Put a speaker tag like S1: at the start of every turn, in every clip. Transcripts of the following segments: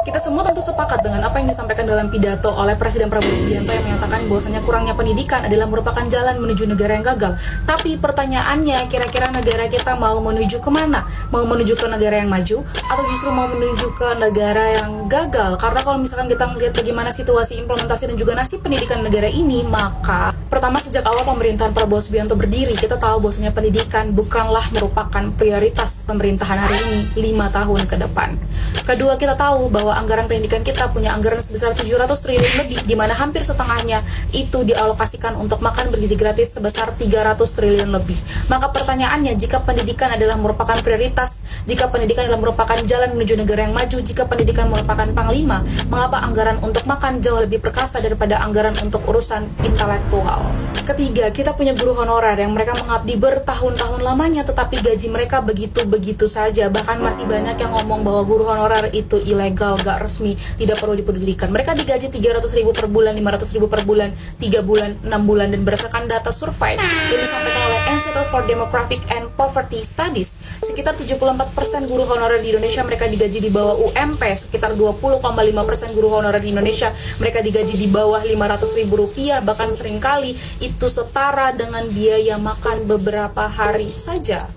S1: Kita semua tentu sepakat dengan apa yang disampaikan dalam pidato oleh Presiden Prabowo Subianto yang menyatakan bahwasanya kurangnya pendidikan adalah merupakan jalan menuju negara yang gagal. Tapi pertanyaannya, kira-kira negara kita mau menuju kemana? Mau menuju ke negara yang maju atau justru mau menuju ke negara yang gagal? Karena kalau misalkan kita melihat bagaimana situasi implementasi dan juga nasib pendidikan negara ini, maka pertama, sejak awal pemerintahan Prabowo Subianto berdiri, kita tahu bahwasanya pendidikan bukanlah merupakan prioritas pemerintahan hari ini 5 tahun ke depan. Kedua, kita tahu bahwa anggaran pendidikan kita punya anggaran sebesar 700 triliun lebih, di mana hampir setengahnya itu dialokasikan untuk makan bergizi gratis sebesar 300 triliun lebih. Maka pertanyaannya, jika pendidikan adalah merupakan prioritas, jika pendidikan adalah merupakan jalan menuju negara yang maju, jika pendidikan merupakan panglima, mengapa anggaran untuk makan jauh lebih perkasa daripada anggaran untuk urusan intelektual? Ketiga, kita punya guru honorer yang mereka mengabdi bertahun-tahun lamanya, tetapi gaji mereka begitu-begitu saja. Bahkan masih banyak yang ngomong bahwa guru honorer itu ilegal, gak resmi, tidak perlu dipedulikan. Mereka digaji 300.000 per bulan, 500.000 per bulan, 3 bulan, 6 bulan, dan berdasarkan data survei yang disampaikan oleh Institute for Demographic and Poverty Studies, sekitar 74% guru honorer di Indonesia mereka digaji di bawah UMP, sekitar 20,5% guru honorer di Indonesia mereka digaji di bawah Rp500.000, bahkan seringkali itu setara dengan biaya makan beberapa hari saja.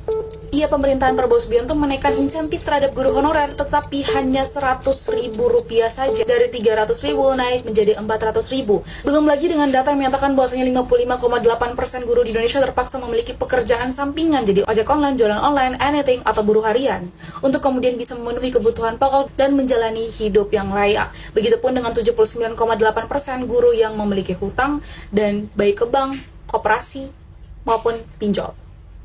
S1: Iya, pemerintahan Prabowo Subianto menaikkan insentif terhadap guru honorer, tetapi hanya Rp100.000 saja. Dari Rp300.000 naik menjadi Rp400.000. Belum lagi dengan data yang menyatakan bahwasanya 55,8% guru di Indonesia terpaksa memiliki pekerjaan sampingan, jadi ojek online, jualan online, anything, atau buruh harian, untuk kemudian bisa memenuhi kebutuhan pokok dan menjalani hidup yang layak. Begitupun dengan 79,8% guru yang memiliki hutang dan baik ke bank, koperasi, maupun pinjol,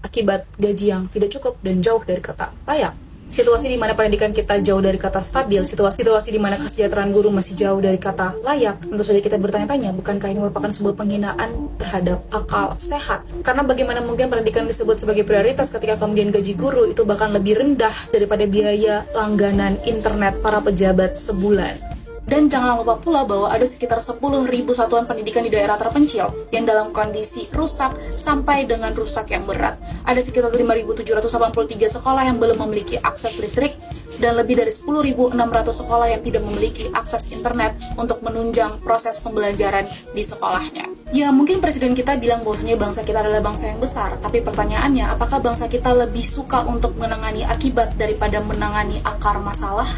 S1: akibat gaji yang tidak cukup dan jauh dari kata layak. Situasi di mana pendidikan kita jauh dari kata stabil, situasi di mana kesejahteraan guru masih jauh dari kata layak, tentu saja kita bertanya-tanya, bukankah ini merupakan sebuah penghinaan terhadap akal sehat? Karena bagaimana mungkin pendidikan disebut sebagai prioritas ketika kemudian gaji guru itu bahkan lebih rendah daripada biaya langganan internet para pejabat sebulan. Dan jangan lupa pula bahwa ada sekitar 10.000 satuan pendidikan di daerah terpencil yang dalam kondisi rusak sampai dengan rusak yang berat. Ada sekitar 5.783 sekolah yang belum memiliki akses listrik dan lebih dari 10.600 sekolah yang tidak memiliki akses internet untuk menunjang proses pembelajaran di sekolahnya. Ya, mungkin presiden kita bilang bahwasanya bangsa kita adalah bangsa yang besar, tapi pertanyaannya, apakah bangsa kita lebih suka untuk menangani akibat daripada menangani akar masalah?